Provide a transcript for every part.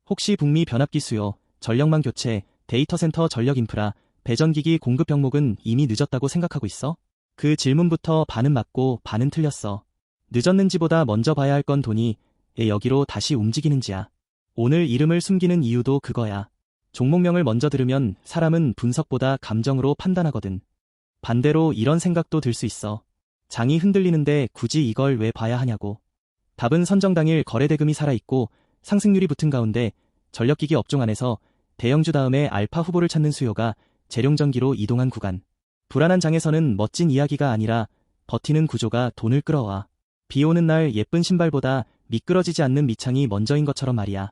혹시 북미 변압기 수요, 전력망 교체, 데이터센터 전력 인프라, 배전기기 공급 병목은 이미 늦었다고 생각하고 있어? 그 질문부터 반은 맞고 반은 틀렸어. 늦었는지보다 먼저 봐야 할 건 돈이 왜 여기로 다시 움직이는지야. 오늘 이름을 숨기는 이유도 그거야. 종목명을 먼저 들으면 사람은 분석보다 감정으로 판단하거든. 반대로 이런 생각도 들 수 있어. 장이 흔들리는데 굳이 이걸 왜 봐야 하냐고. 답은 선정당일 거래대금이 살아있고 상승률이 붙은 가운데 전력기기 업종 안에서 대형주 다음에 알파 후보를 찾는 수요가 재룡전기로 이동한 구간. 불안한 장에서는 멋진 이야기가 아니라 버티는 구조가 돈을 끌어와. 비 오는 날 예쁜 신발보다 미끄러지지 않는 밑창이 먼저인 것처럼 말이야.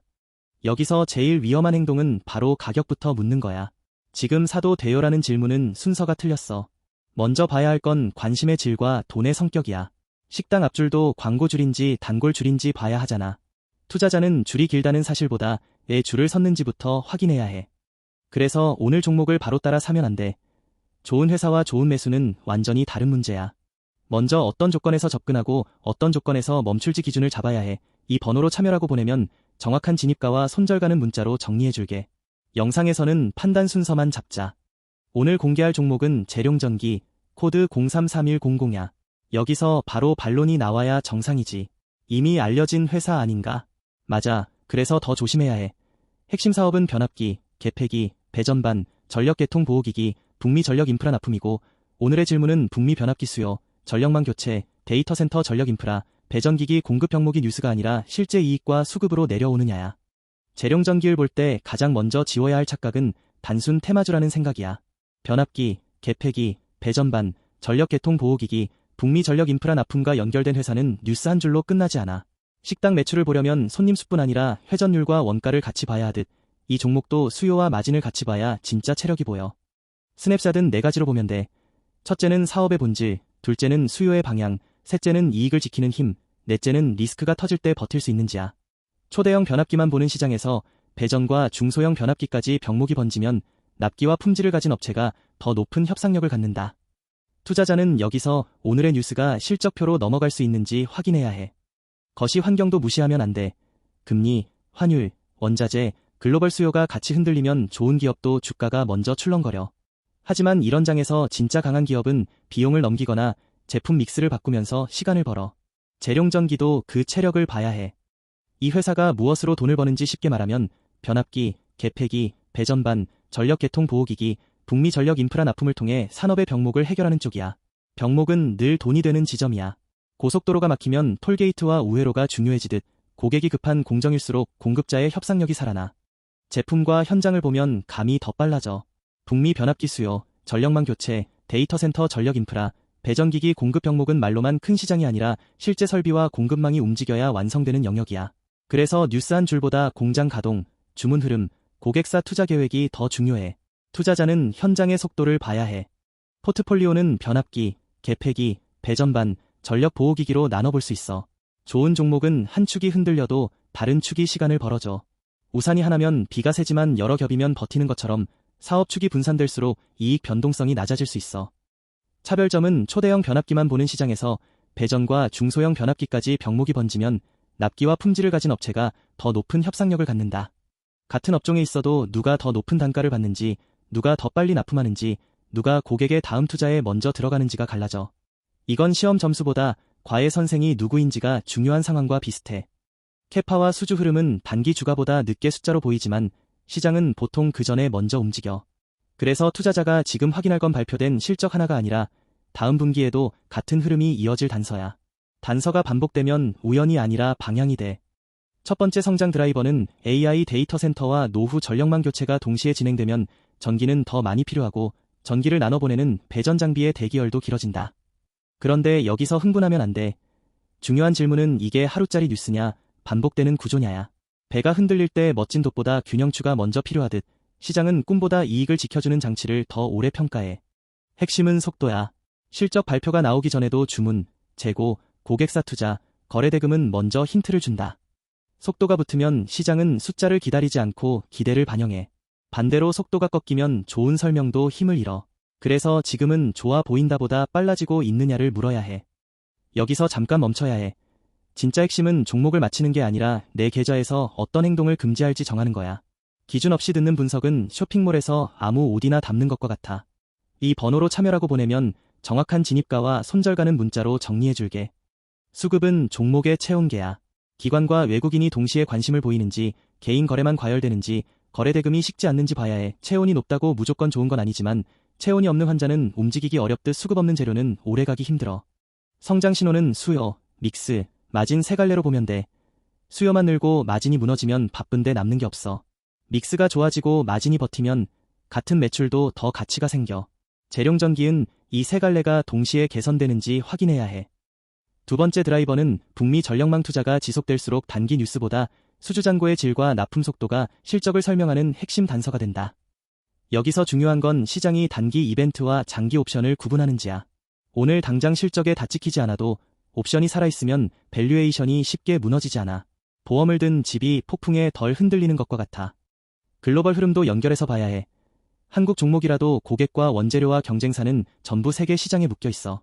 여기서 제일 위험한 행동은 바로 가격부터 묻는 거야. 지금 사도 돼요라는 질문은 순서가 틀렸어. 먼저 봐야 할 건 관심의 질과 돈의 성격이야. 식당 앞줄도 광고줄인지 단골줄인지 봐야 하잖아. 투자자는 줄이 길다는 사실보다 왜 줄을 섰는지부터 확인해야 해. 그래서 오늘 종목을 바로 따라 사면 안 돼. 좋은 회사와 좋은 매수는 완전히 다른 문제야. 먼저 어떤 조건에서 접근하고 어떤 조건에서 멈출지 기준을 잡아야 해. 이 번호로 참여라고 보내면 정확한 진입가와 손절가는 문자로 정리해줄게. 영상에서는 판단 순서만 잡자. 오늘 공개할 종목은 재룡전기, 코드 033100야. 여기서 바로 반론이 나와야 정상이지. 이미 알려진 회사 아닌가? 맞아. 그래서 더 조심해야 해. 핵심 사업은 변압기, 개폐기, 배전반, 전력계통보호기기, 북미 전력 인프라 납품이고 오늘의 질문은 북미 변압기 수요, 전력망 교체, 데이터센터 전력 인프라, 배전기기 공급 병목이 뉴스가 아니라 실제 이익과 수급으로 내려오느냐야. 재룡전기를 볼 때 가장 먼저 지워야 할 착각은 단순 테마주라는 생각이야. 변압기, 개폐기, 배전반, 전력계통보호기기, 북미 전력 인프라 납품과 연결된 회사는 뉴스 한 줄로 끝나지 않아. 식당 매출을 보려면 손님 수뿐 아니라 회전율과 원가를 같이 봐야 하듯 이 종목도 수요와 마진을 같이 봐야 진짜 체력이 보여. 스냅샷은 네 가지로 보면 돼. 첫째는 사업의 본질, 둘째는 수요의 방향, 셋째는 이익을 지키는 힘, 넷째는 리스크가 터질 때 버틸 수 있는지야. 초대형 변압기만 보는 시장에서 배전과 중소형 변압기까지 병목이 번지면 납기와 품질을 가진 업체가 더 높은 협상력을 갖는다. 투자자는 여기서 오늘의 뉴스가 실적표로 넘어갈 수 있는지 확인해야 해. 거시 환경도 무시하면 안 돼. 금리, 환율, 원자재, 글로벌 수요가 같이 흔들리면 좋은 기업도 주가가 먼저 출렁거려. 하지만 이런 장에서 진짜 강한 기업은 비용을 넘기거나 제품 믹스를 바꾸면서 시간을 벌어. 재룡전기도 그 체력을 봐야 해. 이 회사가 무엇으로 돈을 버는지 쉽게 말하면 변압기, 개폐기, 배전반, 전력계통보호기기, 북미 전력 인프라 납품을 통해 산업의 병목을 해결하는 쪽이야. 병목은 늘 돈이 되는 지점이야. 고속도로가 막히면 톨게이트와 우회로가 중요해지듯 고객이 급한 공정일수록 공급자의 협상력이 살아나. 제품과 현장을 보면 감이 더 빨라져. 북미 변압기 수요, 전력망 교체, 데이터센터 전력 인프라, 배전기기 공급 병목은 말로만 큰 시장이 아니라 실제 설비와 공급망이 움직여야 완성되는 영역이야. 그래서 뉴스 한 줄보다 공장 가동, 주문 흐름, 고객사 투자 계획이 더 중요해. 투자자는 현장의 속도를 봐야 해. 포트폴리오는 변압기, 개폐기, 배전반, 전력 보호기기로 나눠볼 수 있어. 좋은 종목은 한 축이 흔들려도 다른 축이 시간을 벌어줘. 우산이 하나면 비가 새지만 여러 겹이면 버티는 것처럼 사업 축이 분산될수록 이익 변동성이 낮아질 수 있어. 차별점은 초대형 변압기만 보는 시장에서 배전과 중소형 변압기까지 병목이 번지면 납기와 품질을 가진 업체가 더 높은 협상력을 갖는다. 같은 업종에 있어도 누가 더 높은 단가를 받는지, 누가 더 빨리 납품하는지, 누가 고객의 다음 투자에 먼저 들어가는지가 갈라져. 이건 시험 점수보다 과외 선생이 누구인지가 중요한 상황과 비슷해. 캐파와 수주 흐름은 단기 주가보다 늦게 숫자로 보이지만 시장은 보통 그 전에 먼저 움직여. 그래서 투자자가 지금 확인할 건 발표된 실적 하나가 아니라 다음 분기에도 같은 흐름이 이어질 단서야. 단서가 반복되면 우연이 아니라 방향이 돼. 첫 번째 성장 드라이버는 AI 데이터 센터와 노후 전력망 교체가 동시에 진행되면 전기는 더 많이 필요하고 전기를 나눠보내는 배전 장비의 대기열도 길어진다. 그런데 여기서 흥분하면 안 돼. 중요한 질문은 이게 하루짜리 뉴스냐, 반복되는 구조냐야. 배가 흔들릴 때 멋진 돛보다 균형추가 먼저 필요하듯 시장은 꿈보다 이익을 지켜주는 장치를 더 오래 평가해. 핵심은 속도야. 실적 발표가 나오기 전에도 주문, 재고, 고객사 투자, 거래대금은 먼저 힌트를 준다. 속도가 붙으면 시장은 숫자를 기다리지 않고 기대를 반영해. 반대로 속도가 꺾이면 좋은 설명도 힘을 잃어. 그래서 지금은 좋아 보인다보다 빨라지고 있느냐를 물어야 해. 여기서 잠깐 멈춰야 해. 진짜 핵심은 종목을 맞히는 게 아니라 내 계좌에서 어떤 행동을 금지할지 정하는 거야. 기준 없이 듣는 분석은 쇼핑몰에서 아무 옷이나 담는 것과 같아. 이 번호로 참여라고 보내면 정확한 진입가와 손절가는 문자로 정리해줄게. 수급은 종목의 체온계야. 기관과 외국인이 동시에 관심을 보이는지, 개인 거래만 과열되는지, 거래 대금이 식지 않는지 봐야 해. 체온이 높다고 무조건 좋은 건 아니지만 체온이 없는 환자는 움직이기 어렵듯 수급 없는 재료는 오래가기 힘들어. 성장 신호는 수요, 믹스, 마진 세 갈래로 보면 돼. 수요만 늘고 마진이 무너지면 바쁜데 남는 게 없어. 믹스가 좋아지고 마진이 버티면 같은 매출도 더 가치가 생겨. 재룡전기은 이 세 갈래가 동시에 개선되는지 확인해야 해. 두 번째 드라이버는 북미 전력망 투자가 지속될수록 단기 뉴스보다 수주잔고의 질과 납품 속도가 실적을 설명하는 핵심 단서가 된다. 여기서 중요한 건 시장이 단기 이벤트와 장기 옵션을 구분하는지야. 오늘 당장 실적에 다 찍히지 않아도 옵션이 살아있으면 밸류에이션이 쉽게 무너지지 않아. 보험을 든 집이 폭풍에 덜 흔들리는 것과 같아. 글로벌 흐름도 연결해서 봐야 해. 한국 종목이라도 고객과 원재료와 경쟁사는 전부 세계 시장에 묶여 있어.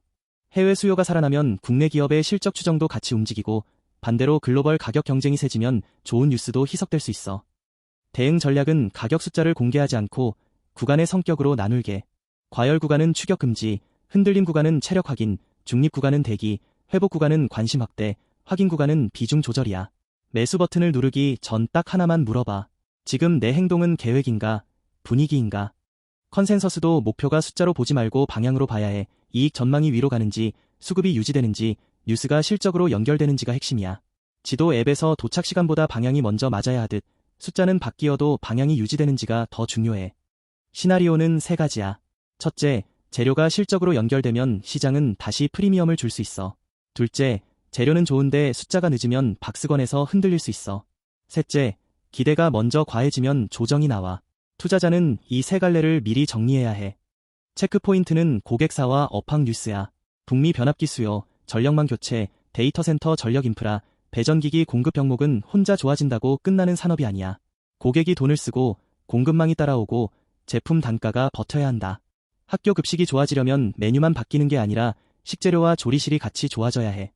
해외 수요가 살아나면 국내 기업의 실적 추정도 같이 움직이고 반대로 글로벌 가격 경쟁이 세지면 좋은 뉴스도 희석될 수 있어. 대응 전략은 가격 숫자를 공개하지 않고 구간의 성격으로 나눌게. 과열 구간은 추격 금지, 흔들림 구간은 체력 확인, 중립 구간은 대기, 회복 구간은 관심 확대, 확인 구간은 비중 조절이야. 매수 버튼을 누르기 전 딱 하나만 물어봐. 지금 내 행동은 계획인가, 분위기인가? 컨센서스도 목표가 숫자로 보지 말고 방향으로 봐야 해. 이익 전망이 위로 가는지, 수급이 유지되는지, 뉴스가 실적으로 연결되는지가 핵심이야. 지도 앱에서 도착 시간보다 방향이 먼저 맞아야 하듯 숫자는 바뀌어도 방향이 유지되는지가 더 중요해. 시나리오는 세 가지야. 첫째, 재료가 실적으로 연결되면 시장은 다시 프리미엄을 줄 수 있어. 둘째, 재료는 좋은데 숫자가 늦으면 박스권에서 흔들릴 수 있어. 셋째, 기대가 먼저 과해지면 조정이 나와. 투자자는 이 세 갈래를 미리 정리해야 해. 체크포인트는 고객사와 업황 뉴스야. 북미 변압기 수요, 전력망 교체, 데이터 센터 전력 인프라, 배전기기 공급 병목은 혼자 좋아진다고 끝나는 산업이 아니야. 고객이 돈을 쓰고 공급망이 따라오고 제품 단가가 버텨야 한다. 학교 급식이 좋아지려면 메뉴만 바뀌는 게 아니라 식재료와 조리실이 같이 좋아져야 해.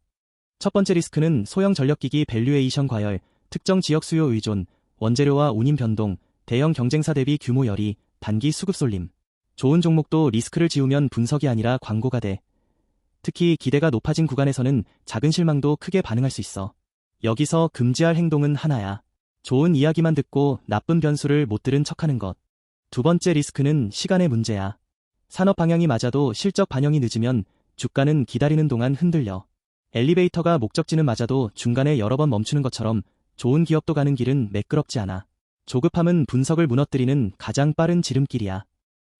첫 번째 리스크는 소형 전력기기 밸류에이션 과열, 특정 지역 수요 의존, 원재료와 운임 변동, 대형 경쟁사 대비 규모 열이, 단기 수급 쏠림. 좋은 종목도 리스크를 지우면 분석이 아니라 광고가 돼. 특히 기대가 높아진 구간에서는 작은 실망도 크게 반응할 수 있어. 여기서 금지할 행동은 하나야. 좋은 이야기만 듣고 나쁜 변수를 못 들은 척하는 것. 두 번째 리스크는 시간의 문제야. 산업 방향이 맞아도 실적 반영이 늦으면 주가는 기다리는 동안 흔들려. 엘리베이터가 목적지는 맞아도 중간에 여러 번 멈추는 것처럼 좋은 기업도 가는 길은 매끄럽지 않아. 조급함은 분석을 무너뜨리는 가장 빠른 지름길이야.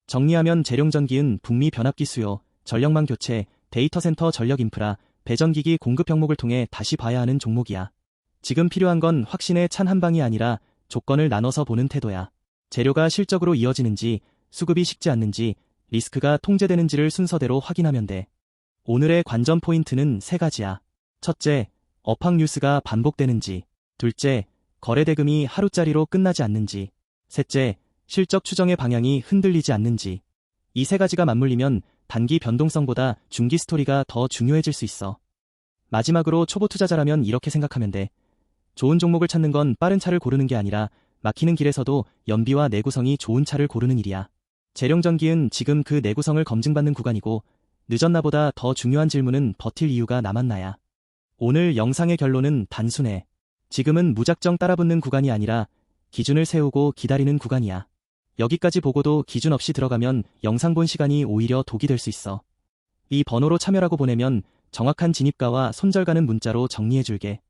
정리하면 재룡전기은 북미 변압기 수요, 전력망 교체, 데이터 센터 전력 인프라, 배전기기 공급 병목을 통해 다시 봐야 하는 종목이야. 지금 필요한 건 확신에 찬 한방이 아니라 조건을 나눠서 보는 태도야. 재료가 실적으로 이어지는지, 수급이 식지 않는지, 리스크가 통제되는지를 순서대로 확인하면 돼. 오늘의 관전 포인트는 세 가지야. 첫째, 업황 뉴스가 반복되는지. 둘째, 거래 대금이 하루짜리로 끝나지 않는지. 셋째, 실적 추정의 방향이 흔들리지 않는지. 이 세 가지가 맞물리면 단기 변동성보다 중기 스토리가 더 중요해질 수 있어. 마지막으로 초보 투자자라면 이렇게 생각하면 돼. 좋은 종목을 찾는 건 빠른 차를 고르는 게 아니라 막히는 길에서도 연비와 내구성이 좋은 차를 고르는 일이야. 재룡전기은 지금 그 내구성을 검증받는 구간이고 늦었나보다 더 중요한 질문은 버틸 이유가 남았나야. 오늘 영상의 결론은 단순해. 지금은 무작정 따라붙는 구간이 아니라 기준을 세우고 기다리는 구간이야. 여기까지 보고도 기준 없이 들어가면 영상 본 시간이 오히려 독이 될 수 있어. 이 번호로 참여라고 보내면 정확한 진입가와 손절가는 문자로 정리해줄게.